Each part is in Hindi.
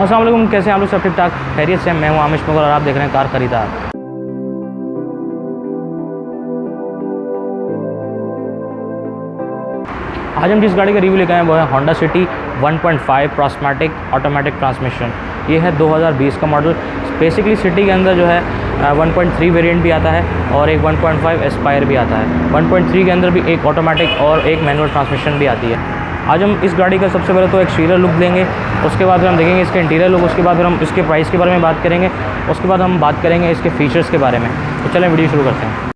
अस्सलाम वालेकुम, कैसे हैं आप लोग? सब ठीक ठाक, खैरियत से? मैं हूं आमिश मगर और आप देख रहे हैं कार खरीदार। आज हम जिस गाड़ी का रिव्यू लेकर आए हैं वो है होंडा सिटी 1.5 प्रोस्मैटिक ऑटोमेटिक ट्रांसमिशन। ये है 2020 का मॉडल। बेसिकली सिटी के अंदर जो है 1.3 वेरिएंट भी आता है और एक 1.5 एस्पायर भी आता है। 1.3 के अंदर भी एक ऑटोमेटिक और एक मैनुअल ट्रांसमिशन भी आती है। आज हम इस गाड़ी का सबसे पहले तो एक्सटीरियर लुक देंगे, उसके बाद फिर हम देखेंगे इसके इंटीरियर लुक, उसके बाद फिर हम इसके प्राइस के बारे में बात करेंगे, उसके बाद हम बात करेंगे इसके फीचर्स के बारे में। तो चलें वीडियो शुरू करते हैं।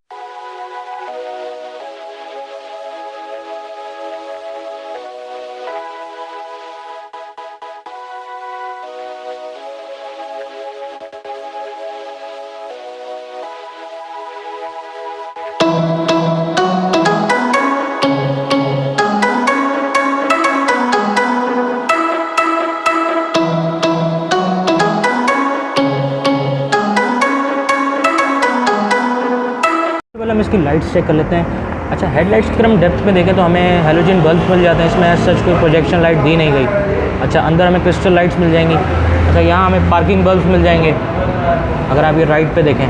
पहले हम इसकी लाइट्स चेक कर लेते हैं। अच्छा, हेडलाइट्स की अगर हम डेप्थ में देखें तो हमें हेलोजन बल्ब मिल जाते हैं। इसमें एज सच कोई प्रोजेक्शन लाइट दी नहीं गई। अच्छा, अंदर हमें क्रिस्टल लाइट्स मिल जाएंगी। अच्छा, यहाँ हमें पार्किंग बल्ब मिल जाएंगे अगर आप ये राइट पे देखें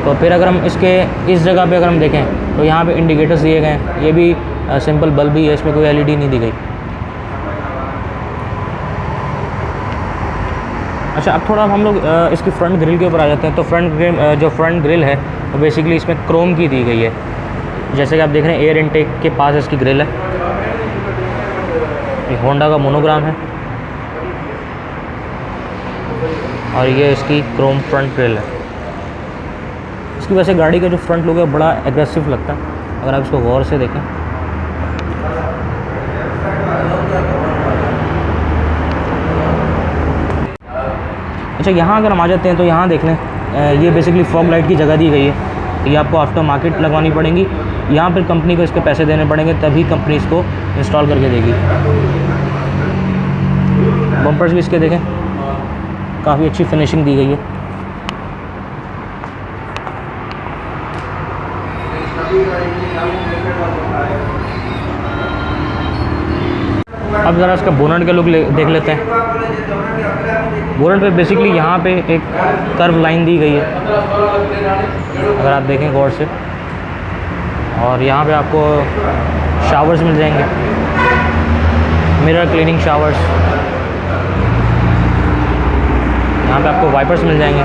तो। फिर अगर हम इसके इस जगह पे अगर हम देखें तो यहाँ पे इंडिकेटर्स दिए गए हैं। ये भी सिंपल बल्ब ही है, इसमें कोई एलईडी नहीं दी गई। अच्छा, अब थोड़ा हम लोग इसकी फ्रंट ग्रिल के ऊपर आ जाते हैं। तो फ्रंट ग्रिल है वो बेसिकली इसमें क्रोम की दी गई है। जैसे कि आप देख रहे हैं एयर इनटेक के पास इसकी ग्रिल है। ये होंडा का मोनोग्राम है और ये इसकी क्रोम फ्रंट ग्रिल है। इसकी वजह से गाड़ी का जो फ्रंट लुक है बड़ा एग्रेसिव लगता है अगर आप इसको गौर से देखें। अच्छा, यहाँ अगर हम आ जाते हैं तो यहाँ देख लें, ये बेसिकली फॉग लाइट की जगह दी गई है। ये आपको आफ्टर मार्केट लगवानी पड़ेंगी। यहाँ पर कंपनी को इसके पैसे देने पड़ेंगे, तभी कंपनी इसको इंस्टॉल करके देगी। बम्पर्स भी इसके देखें, काफ़ी अच्छी फिनिशिंग दी गई है। अब ज़रा इसका बोनट का लुक देख लेते हैं। बोनट पे बेसिकली यहाँ पे एक कर्व लाइन दी गई है अगर आप देखें गौर से, और यहाँ पे आपको शावर्स मिल जाएंगे, मिरर क्लीनिंग शावर्स। यहाँ पे आपको वाइपर्स मिल जाएंगे।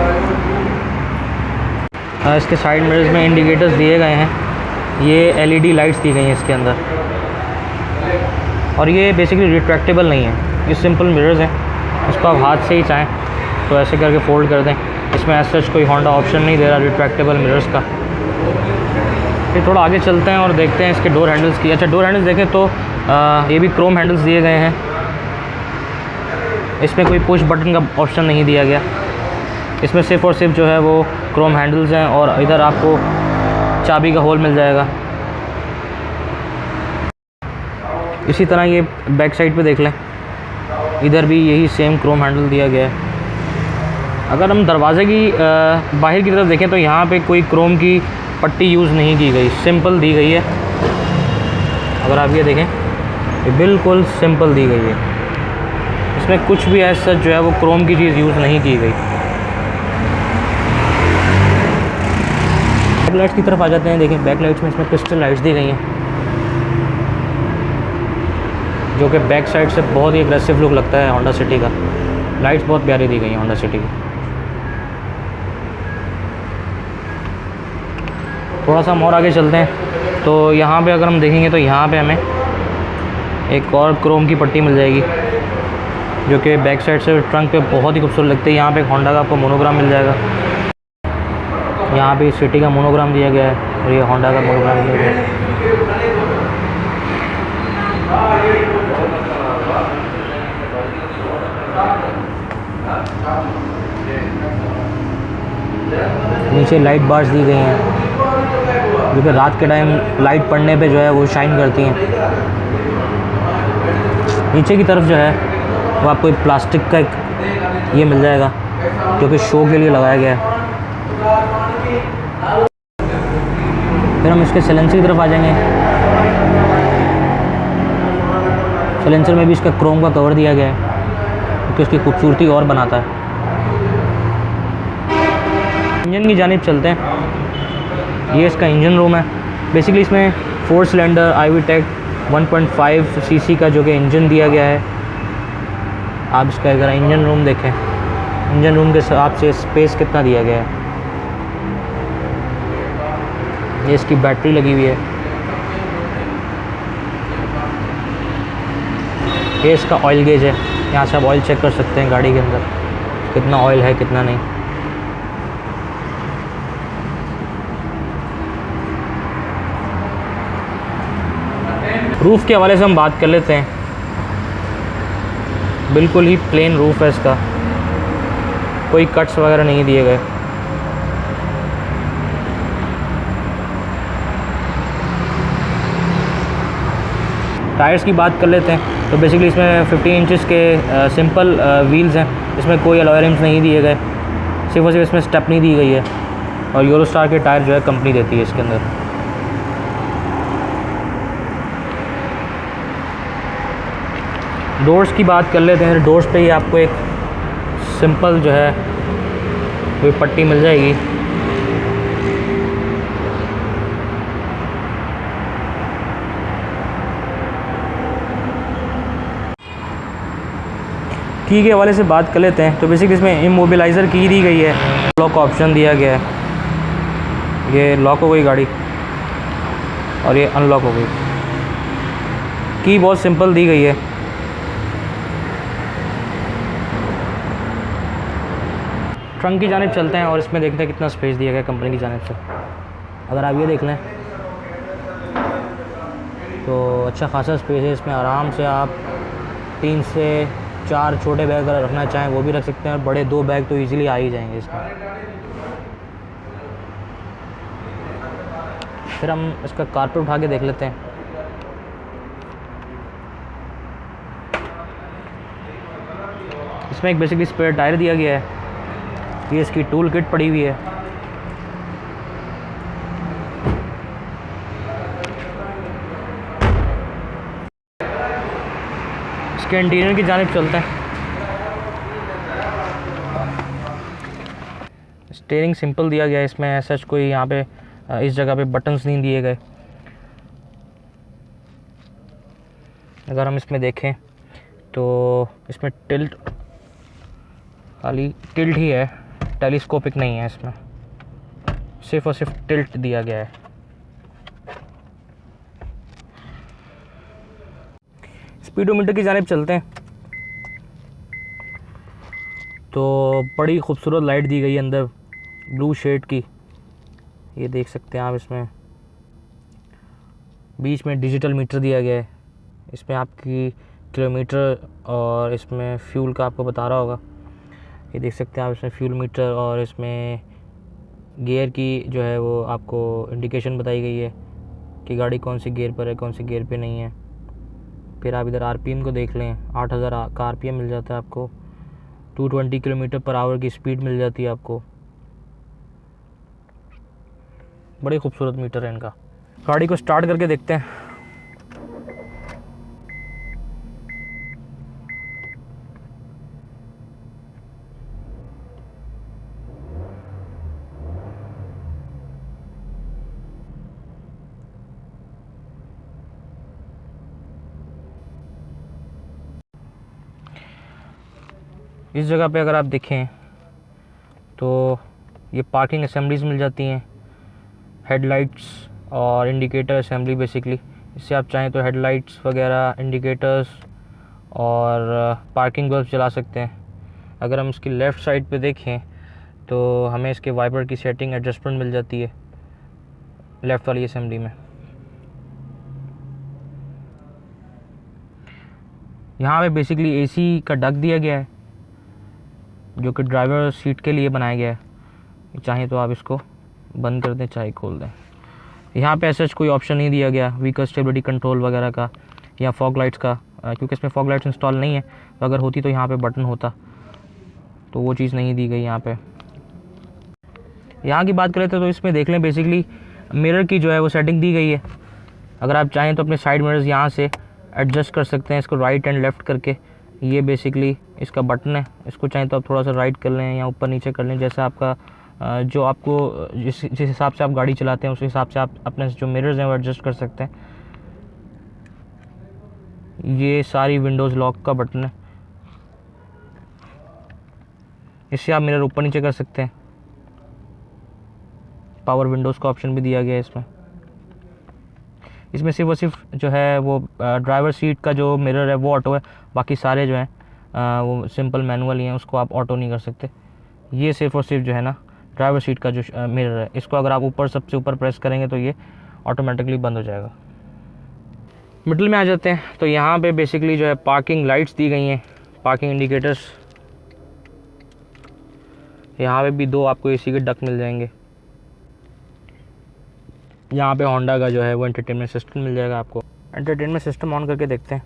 इसके साइड मिरर्स में इंडिकेटर्स दिए गए हैं। ये एलईडी लाइट्स दी गई हैं इसके अंदर, और ये बेसिकली रिट्रैक्टेबल नहीं है, ये सिंपल मिरर्स हैं। इसको आप हाथ से ही चाहें तो ऐसे करके फोल्ड कर दें। इसमें एज सच कोई होंडा ऑप्शन नहीं दे रहा रिट्रैक्टेबल मिरर्स का। फिर थोड़ा आगे चलते हैं और देखते हैं इसके डोर हैंडल्स की। अच्छा, डोर हैंडल्स देखें तो ये भी क्रोम हैंडल्स दिए गए हैं। इसमें कोई पुश बटन का ऑप्शन नहीं दिया गया। इसमें सिर्फ और सिर्फ जो है वो क्रोम हैंडल्स हैं, और इधर आपको चाबी का होल मिल जाएगा। इसी तरह ये बैक साइड पे देख लें, इधर भी यही सेम क्रोम हैंडल दिया गया है। अगर हम दरवाज़े की बाहर की तरफ देखें तो यहाँ पे कोई क्रोम की पट्टी यूज़ नहीं की गई, सिंपल दी गई है। अगर आप ये देखें, ये बिल्कुल सिंपल दी गई है। इसमें कुछ भी ऐसा जो है वो क्रोम की चीज़ यूज़ नहीं की गई। बैक लाइट्स की तरफ आ जाते हैं। देखें, बैक लाइट्स में इसमें क्रिस्टल लाइट्स दी गई हैं जो कि बैक साइड से बहुत ही एग्रेसिव लुक लगता है होंडा सिटी का। लाइट्स बहुत प्यारी दी गई हैं होंडा सिटी की। थोड़ा सा हम और आगे चलते हैं तो यहाँ पे अगर हम देखेंगे तो यहाँ पे हमें एक और क्रोम की पट्टी मिल जाएगी जो कि बैक साइड से ट्रंक पे बहुत ही खूबसूरत लगती है। यहाँ पे एक होंडा का आपको मोनोग्राम मिल जाएगा। यहाँ पे सिटी का मोनोग्राम दिया गया है और ये होंडा का मोनोग्राम दिया गया है। नीचे लाइट बार्स दी गई हैं जो कि रात के टाइम लाइट पड़ने पे जो है वो शाइन करती हैं। नीचे की तरफ जो है वो आपको एक प्लास्टिक का एक ये मिल जाएगा जो कि शो के लिए लगाया गया है। फिर हम इसके साइलेंसर की तरफ आ जाएंगे। साइलेंसर में भी इसका क्रोम का कवर दिया गया है। जो कि उसकी खूबसूरती और बनाता है। इंजन की जानिब चलते हैं। ये इसका इंजन रूम है। बेसिकली इसमें 4 सिलेंडर IVTEC 1.5 cc का जो कि इंजन दिया गया है। आप इसका अगर इंजन रूम देखें, इंजन रूम के हिसाब से स्पेस कितना दिया गया है। ये इसकी बैटरी लगी हुई है। ये इसका ऑयल गेज है। यहाँ से आप ऑयल चेक कर सकते हैं गाड़ी के अंदर कितना ऑयल है कितना नहीं। रूफ़ के हवाले से हम बात कर लेते हैं। बिल्कुल ही प्लेन रूफ़ है इसका, कोई कट्स वगैरह नहीं दिए गए। टायर्स की बात कर लेते हैं तो बेसिकली इसमें 15 इंचेस के सिंपल व्हील्स हैं। इसमें कोई अलॉय रिम्स नहीं दिए गए, सिर्फ और सिर्फ इसमें स्टेपनी दी गई है। और यूरोस्टार के टायर जो है कंपनी देती है इसके अंदर। डोर्स की बात कर लेते हैं। डोर्स पे ही आपको एक सिंपल जो है कोई पट्टी मिल जाएगी। की के हवाले से बात कर लेते हैं तो बेसिकली इसमें इमोबिलाइज़र की दी गई है, लॉक ऑप्शन दिया गया है। ये लॉक हो गई गाड़ी और ये अनलॉक हो गई। की बहुत सिंपल दी गई है। ट्रंक की जानिब चलते हैं और इसमें देखते हैं कितना स्पेस दिया गया कंपनी की जानिब से। अगर आप ये देख लें तो अच्छा खासा स्पेस है इसमें। आराम से आप 3 से 4 छोटे बैग अगर रखना चाहें वो भी रख सकते हैं और बड़े 2 बैग तो इजीली आ ही जाएंगे इसमें। फिर हम इसका कारपेट उठा के देख लेते हैं। इसमें एक बेसिकली स्पेयर टायर दिया गया है। ये इसकी टूल किट पड़ी हुई है। इसके इंटीरियर की जानिब चलते हैं। स्टीयरिंग सिंपल दिया गया है। इसमें ऐसा कोई यहाँ पे इस जगह पे बटन्स नहीं दिए गए। अगर हम इसमें देखें तो इसमें टिल्ट, खाली टिल्ट ही है, टेलीस्कोपिक नहीं है। इसमें सिर्फ और सिर्फ टिल्ट दिया गया है। स्पीडोमीटर की जानिब चलते हैं तो बड़ी खूबसूरत लाइट दी गई है अंदर ब्लू शेड की। ये देख सकते हैं आप। इसमें बीच में डिजिटल मीटर दिया गया है। इसमें आपकी किलोमीटर और इसमें फ्यूल का आपको बता रहा होगा। ये देख सकते हैं आप। इसमें फ्यूल मीटर और इसमें गियर की जो है वो आपको इंडिकेशन बताई गई है कि गाड़ी कौन सी गियर पर है कौन सी गियर पे नहीं है। फिर आप इधर RPM को देख लें। 8000 का RPM मिल जाता है आपको। 220 किलोमीटर पर आवर की स्पीड मिल जाती है आपको। बड़ी खूबसूरत मीटर है इनका। गाड़ी को स्टार्ट करके देखते हैं। इस जगह पे अगर आप देखें तो ये पार्किंग असेंबलीज मिल जाती हैं, हेडलाइट्स और इंडिकेटर असेंबली बेसिकली। इससे आप चाहें तो हेडलाइट्स वगैरह, इंडिकेटर्स और पार्किंग बल्ब चला सकते हैं। अगर हम इसकी लेफ़्ट साइड पे देखें तो हमें इसके वाइपर की सेटिंग एडजस्टमेंट मिल जाती है लेफ़्ट वाली असेंबली में। यहाँ पे बेसिकली AC का डक दिया गया है जो कि ड्राइवर सीट के लिए बनाया गया है। चाहे तो आप इसको बंद कर दें, चाहे खोल दें। यहाँ पे ऐसा कोई ऑप्शन नहीं दिया गया व्हीकल स्टेबिलिटी कंट्रोल वगैरह का या फॉग लाइट्स का, क्योंकि इसमें फॉग लाइट्स इंस्टॉल नहीं है। तो अगर होती तो यहाँ पे बटन होता, तो वो चीज़ नहीं दी गई यहाँ पे। यहाँ की बात करें तो इसमें देख लें बेसिकली मिरर की जो है वो सेटिंग दी गई है। अगर आप चाहें तो अपने साइड मिरर्स यहाँ से एडजस्ट कर सकते हैं इसको राइट एंड लेफ़्ट करके। ये बेसिकली इसका बटन है, इसको चाहे तो आप थोड़ा सा राइट कर लें या ऊपर नीचे कर लें, जैसे आपका जो आपको जिस हिसाब से आप गाड़ी चलाते हैं उस हिसाब से आप अपने जो मिरर्स हैं वो एडजस्ट कर सकते हैं। ये सारी विंडोज़ लॉक का बटन है, इससे आप मिरर ऊपर नीचे कर सकते हैं। पावर विंडोज़ का ऑप्शन भी दिया गया है इसमें। इसमें सिर्फ और सिर्फ जो है वो ड्राइवर सीट का जो मिरर है वो ऑटो है, बाकी सारे जो हैं वो सिंपल मैनुअल ही हैं, उसको आप ऑटो नहीं कर सकते। ये सिर्फ और सिर्फ जो है ना ड्राइवर सीट का जो मिरर है, इसको अगर आप ऊपर सबसे ऊपर प्रेस करेंगे तो ये ऑटोमेटिकली बंद हो जाएगा। मिडिल में आ जाते हैं, तो यहाँ पे बेसिकली जो है पार्किंग लाइट्स दी गई हैं, पार्किंग इंडिकेटर्स। यहाँ पे भी 2 आपको एसी के डक्ट मिल जाएंगे। यहाँ पे होंडा का जो है वो एंटरटेनमेंट सिस्टम मिल जाएगा आपको। एंटरटेनमेंट सिस्टम ऑन करके देखते हैं।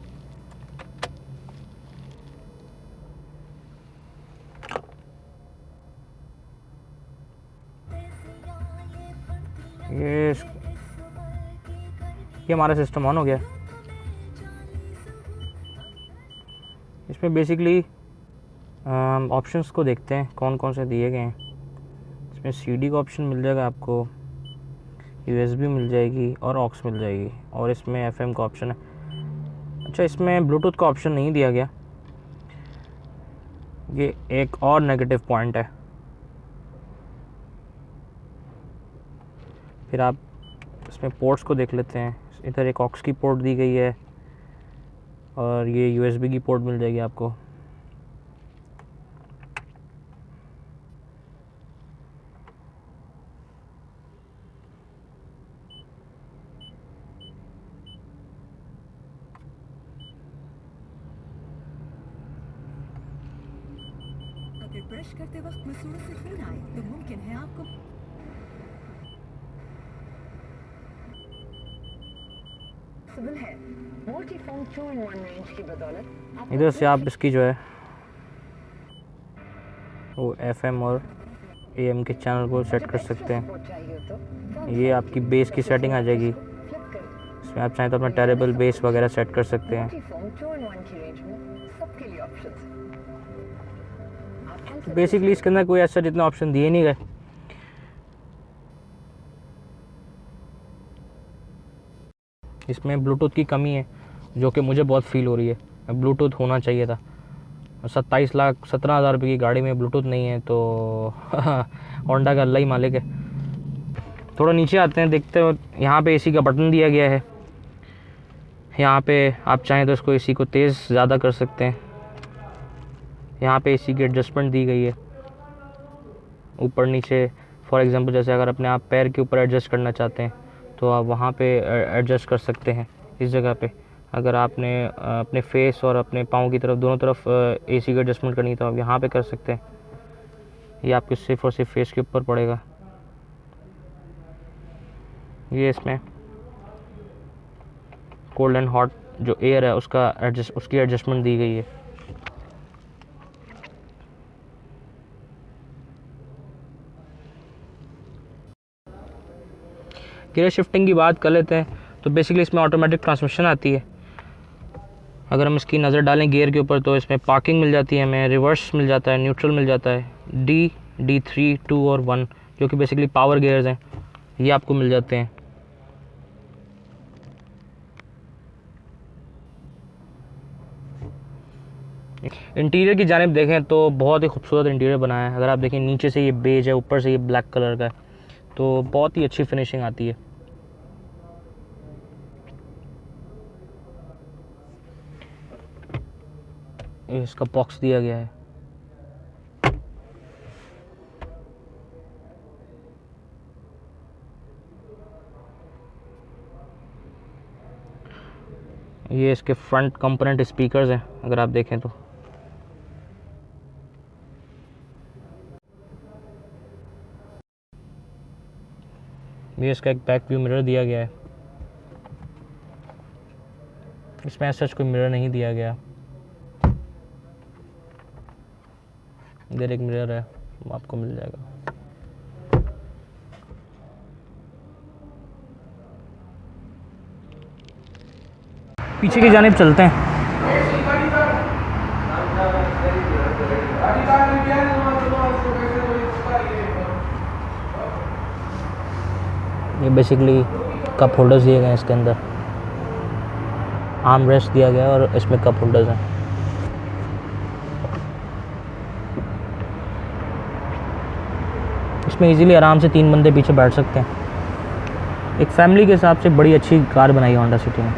ये हमारा सिस्टम ऑन हो गया। इसमें बेसिकली ऑप्शंस को देखते हैं कौन कौन से दिए गए हैं। इसमें सीडी का ऑप्शन मिल जाएगा आपको, यूएसबी मिल जाएगी और ऑक्स मिल जाएगी, और इसमें एफएम का ऑप्शन है। अच्छा, इसमें ब्लूटूथ का ऑप्शन नहीं दिया गया, ये एक और नेगेटिव पॉइंट है। फिर आप इसमें पोर्ट्स को देख लेते हैं। इधर एक ऑक्स की पोर्ट दी गई है और ये यूएसबी की पोर्ट मिल जाएगी आपको। अगर ब्रश करते वक्त मसूड़ों से खून आए तो मुमकिन है आपको है। मोर्टीफॉर्म 2-in-1 रेंज की बदौलत इधर से आप इसकी जो है वो एफएम और एएम के चैनल को सेट कर सकते हैं। ये आपकी बेस की सेटिंग आ जाएगी। इसमें आप चाहें तो अपना टेरेबल बेस वगैरह सेट कर सकते हैं। तो बेसिकली इसके अंदर कोई ऐसा जितना ऑप्शन दिए नहीं गए। इसमें ब्लूटूथ की कमी है जो कि मुझे बहुत फील हो रही है, ब्लूटूथ होना चाहिए था। 27,17,000 रुपये की गाड़ी में ब्लूटूथ नहीं है तो होंडा का अल्लाह ही मालिक है। थोड़ा नीचे आते हैं, देखते हो यहाँ पे एसी का बटन दिया गया है। यहाँ पे आप चाहें तो इसको एसी को तेज़ ज़्यादा कर सकते हैं। यहाँ पे एसी की एडजस्टमेंट दी गई है ऊपर नीचे। फॉर एग्ज़ाम्पल जैसे अगर अपने आप पैर के ऊपर एडजस्ट करना चाहते हैं तो आप वहाँ पे एडजस्ट कर सकते हैं इस जगह पे। अगर आपने अपने फेस और अपने पाँव की तरफ दोनों तरफ एसी का एडजस्टमेंट करनी है तो आप यहाँ पे कर सकते हैं। ये आपके सिर्फ और सिर्फ फेस के ऊपर पड़ेगा। ये इसमें कोल्ड एंड हॉट जो एयर है उसकी एडजस्टमेंट दी गई है। गियर शिफ्टिंग की बात कर लेते हैं तो बेसिकली इसमें ऑटोमेटिक ट्रांसमिशन आती है। अगर हम इसकी नज़र डालें गियर के ऊपर तो इसमें पार्किंग मिल जाती है हमें, रिवर्स मिल जाता है, न्यूट्रल मिल जाता है, D3, 2 और 1 जो कि बेसिकली पावर गियर्स हैं, ये आपको मिल जाते हैं। इंटीरियर की जानिब देखें तो बहुत ही खूबसूरत इंटीरियर बनाया है। अगर आप देखें नीचे से ये बेज है, ऊपर से ये ब्लैक कलर का है, तो बहुत ही अच्छी फिनिशिंग आती है। इसका बॉक्स दिया गया है। ये इसके फ्रंट कंपोनेंट स्पीकर्स हैं अगर आप देखें तो। ये इसका एक बैक व्यू मिरर दिया गया है। इसमें ऐसा कोई मिरर नहीं दिया गया। इधर एक मिरर है, आपको मिल जाएगा। पीछे की जानिब चलते हैं। ये बेसिकली कप होल्डर्स दिए गए हैं इसके अंदर, आर्म रेस्ट दिया गया है और इसमें कप होल्डर्स हैं। इसमें इजीली आराम से 3 बंदे पीछे बैठ सकते हैं। एक फैमिली के हिसाब से बड़ी अच्छी कार बनाई है होंडा सिटी ने।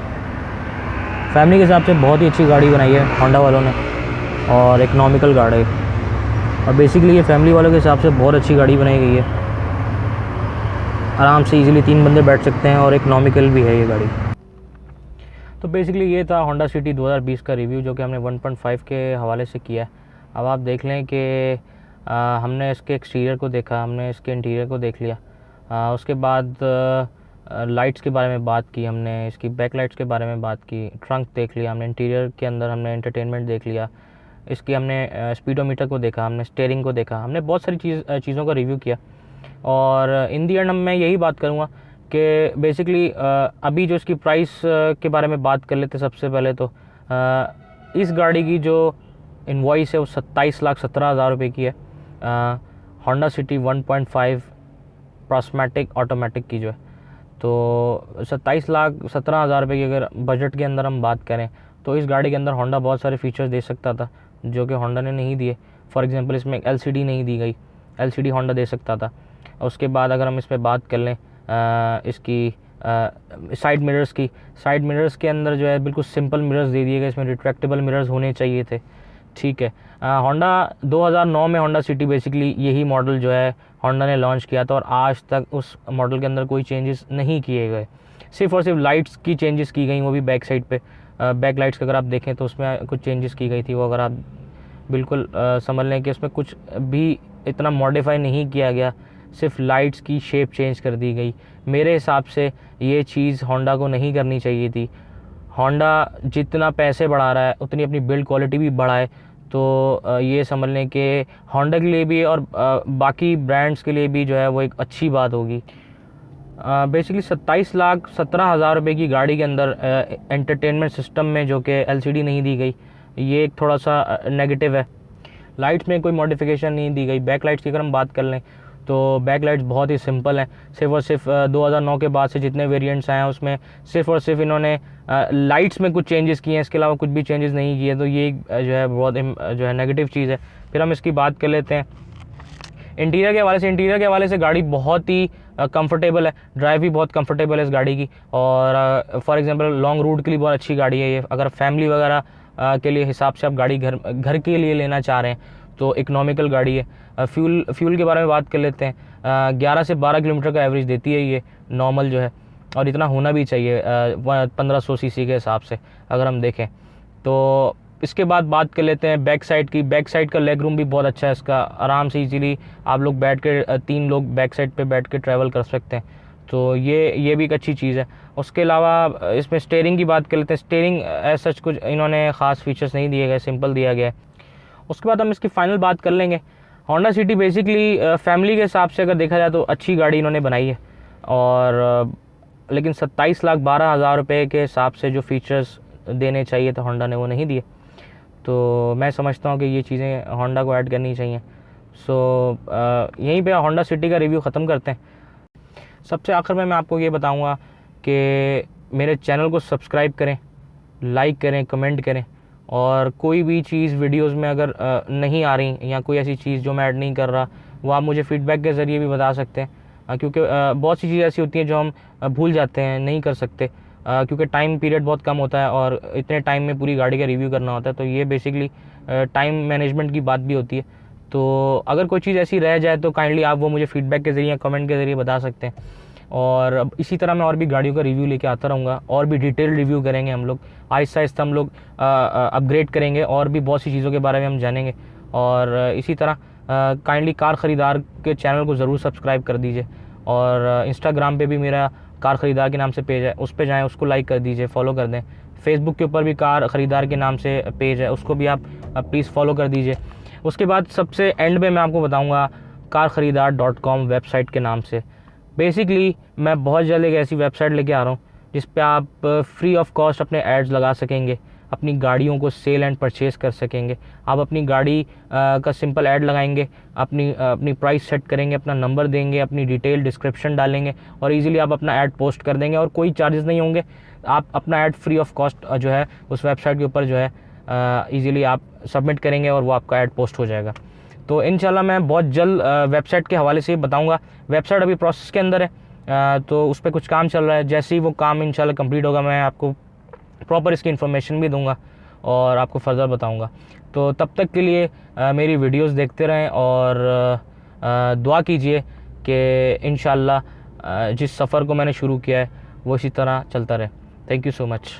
फैमिली के हिसाब से बहुत ही अच्छी गाड़ी बनाई है होंडा वालों ने और इकोनॉमिकल गाड़ी है। और बेसिकली ये फैमिली वालों के हिसाब से बहुत अच्छी गाड़ी बनाई गई है। आराम से इजीली 3 बंदे बैठ सकते हैं और इकोनॉमिकल भी है ये गाड़ी। तो बेसिकली ये था होंडा सिटी 2020 का रिव्यू जो कि हमने 1.5 के हवाले से किया है। अब आप देख लें कि हमने इसके एक्सटीरियर को देखा, हमने इसके इंटीरियर को देख लिया, उसके बाद लाइट्स के बारे में बात की, हमने इसकी बैक लाइट्स के बारे में बात की, ट्रंक देख लिया हमने, इंटीरियर के अंदर हमने एंटरटेनमेंट देख लिया, इसकी हमने स्पीडोमीटर को देखा, हमने स्टीयरिंग को देखा, हमने बहुत सारी चीज़ों का रिव्यू किया। और इन दी एंड मैं यही बात करूँगा कि बेसिकली अभी जो इसकी प्राइस के बारे में बात कर लेते सबसे पहले तो इस गाड़ी की जो इनवॉइस है वो 27,17,000 रुपये की है। होंडा सिटी 1.5 प्रॉस्मैटिक ऑटोमेटिक की जो है, तो 27,17,000 रुपये की अगर बजट के अंदर हम बात करें तो इस गाड़ी के अंदर होंडा बहुत सारे फीचर्स दे सकता था जो कि होंडा ने नहीं दिए। फॉर एग्जांपल इसमें एक LCD नहीं दी गई, LCD होंडा दे सकता था। उसके बाद अगर हम इस पर बात कर लें इसकी साइड मिरर्स के अंदर जो है बिल्कुल सिंपल मिरर्स दे दिए गए, इसमें रिट्रैक्टेबल मिरर्स होने चाहिए थे। ठीक है, होंडा 2009 में होंडा सिटी बेसिकली यही मॉडल जो है होंडा ने लॉन्च किया था और आज तक उस मॉडल के अंदर कोई चेंजेस नहीं किए गए, सिर्फ और सिर्फ लाइट्स की चेंजेस की गई, वो भी बैक साइड पे। बैक लाइट्स का अगर आप देखें तो उसमें कुछ चेंजेस की गई थी, वो अगर आप बिल्कुल समझ लें कि उसमें कुछ भी इतना मॉडिफाई नहीं किया गया, सिर्फ लाइट्स की शेप चेंज कर दी गई। मेरे हिसाब से ये चीज़ होंडा को नहीं करनी चाहिए थी। होंडा जितना पैसे बढ़ा रहा है उतनी अपनी बिल्ड क्वालिटी भी बढ़ाए, तो ये समझ लें कि होंडा के लिए भी और बाकी ब्रांड्स के लिए भी जो है वो एक अच्छी बात होगी। बेसिकली 27,17,000 रुपये की गाड़ी के अंदर एंटरटेनमेंट सिस्टम में जो कि LCD नहीं दी गई, ये एक थोड़ा सा नेगेटिव है। लाइट्स में कोई मॉडिफिकेशन नहीं दी गई। बैक लाइट्स की अगर हम बात कर लें तो बैक लाइट्स बहुत ही सिंपल हैं, सिर्फ और सिर्फ 2009 के बाद से जितने वेरिएंट्स आए हैं उसमें सिर्फ और सिर्फ इन्होंने लाइट्स में कुछ चेंजेस किए हैं, इसके अलावा कुछ भी चेंजेस नहीं किए, तो ये जो है बहुत जो है नेगेटिव चीज़ है। फिर हम इसकी बात कर लेते हैं इंटीरियर के हवाले से गाड़ी बहुत ही कंफर्टेबल है, ड्राइव भी बहुत कंफर्टेबल है इस गाड़ी की। और फॉर एग्जांपल लॉन्ग रूट के लिए बहुत अच्छी गाड़ी है ये। अगर फैमिली वगैरह के लिए हिसाब से आप गाड़ी घर के लिए लेना चाह रहे हैं तो इकोनॉमिकल गाड़ी है। फ्यूल के बारे में बात कर लेते हैं, 11 से 12 किलोमीटर का एवरेज देती है ये नॉर्मल जो है, और इतना होना भी चाहिए 1500 सीसी के हिसाब से अगर हम देखें तो। इसके बाद बात कर लेते हैं बैक साइड का लेग रूम भी बहुत अच्छा है इसका, आराम से इजीली आप लोग बैठ के 3 लोग बैक साइड पे बैठ के ट्रैवल कर सकते हैं, तो ये भी एक अच्छी चीज़ है। उसके अलावा इसमें स्टीयरिंग की बात कर लेते हैं। स्टीयरिंग ऐसा कुछ इन्होंने ख़ास फीचर्स नहीं दिए गए, सिंपल दिया गया है। उसके बाद हम इसकी फाइनल बात कर लेंगे। होंडा सिटी बेसिकली फैमिली के हिसाब से अगर देखा जाए तो अच्छी गाड़ी इन्होंने बनाई है, और लेकिन 27,12,000 रुपये के हिसाब से जो फीचर्स देने चाहिए तो होंडा ने वो नहीं दिए, तो मैं समझता हूँ कि ये चीज़ें होंडा को ऐड करनी चाहिए। सो यहीं पे होंडा सिटी का रिव्यू ख़त्म करते हैं। सबसे आखिर में मैं आपको ये बताऊँगा कि मेरे चैनल को सब्सक्राइब करें, लाइक करें, कमेंट करें, और कोई भी चीज़ वीडियोस में अगर नहीं आ रही या कोई ऐसी चीज़ जो मैं ऐड नहीं कर रहा वो आप मुझे फीडबैक के ज़रिए भी बता सकते हैं, क्योंकि बहुत सी चीज़ें ऐसी होती हैं जो हम भूल जाते हैं, नहीं कर सकते, क्योंकि टाइम पीरियड बहुत कम होता है और इतने टाइम में पूरी गाड़ी का रिव्यू करना होता है, तो ये बेसिकली टाइम मैनेजमेंट की बात भी होती है। तो अगर कोई चीज़ ऐसी रह जाए तो काइंडली आप वो मुझे फीडबैक के ज़रिए, कमेंट के ज़रिए बता सकते हैं। और अब इसी तरह मैं और भी गाड़ियों का रिव्यू लेके आता रहूँगा, और भी डिटेल रिव्यू करेंगे हम लोग, आहिस्ता आहिस्ता हम लोग अपग्रेड करेंगे और भी बहुत सी चीज़ों के बारे में हम जानेंगे। और इसी तरह काइंडली कार ख़रीदार के चैनल को ज़रूर सब्सक्राइब कर दीजिए, और इंस्टाग्राम पे भी मेरा कार ख़रीदार के नाम से पेज है, उस पर जाएँ, उसको लाइक कर दीजिए, फॉलो कर दें। फेसबुक के ऊपर भी कार ख़रीदार के नाम से पेज है, उसको भी आप प्लीज़ फॉलो कर दीजिए। उसके बाद सबसे एंड में मैं आपको बताऊँगा carkharidar.com वेबसाइट के नाम से। बेसिकली मैं बहुत जल्द एक ऐसी वेबसाइट लेके आ रहा हूँ जिस पे आप फ्री ऑफ कॉस्ट अपने एड्स लगा सकेंगे, अपनी गाड़ियों को सेल एंड परचेज़ कर सकेंगे। आप अपनी गाड़ी का सिंपल ऐड लगाएंगे, अपनी प्राइस सेट करेंगे, अपना नंबर देंगे, अपनी डिटेल डिस्क्रिप्शन डालेंगे और इजीली आप अपना ऐड पोस्ट कर देंगे और कोई चार्जेस नहीं होंगे। आप अपना ऐड फ्री ऑफ कॉस्ट जो है उस वेबसाइट के ऊपर जो है इजीली आप सबमिट करेंगे और वो आपका ऐड पोस्ट हो जाएगा। तो इंशाल्लाह मैं बहुत जल्द वेबसाइट के हवाले से बताऊंगा। वेबसाइट अभी प्रोसेस के अंदर है, तो उस पर कुछ काम चल रहा है। जैसे ही वो काम इंशाल्लाह कंप्लीट होगा मैं आपको प्रॉपर इसकी इन्फॉर्मेशन भी दूंगा और आपको फर्दर बताऊंगा। तो तब तक के लिए मेरी वीडियोस देखते रहें और दुआ कीजिए कि इंशाल्लाह जिस सफ़र को मैंने शुरू किया है वो इसी तरह चलता रहे। Thank you so much.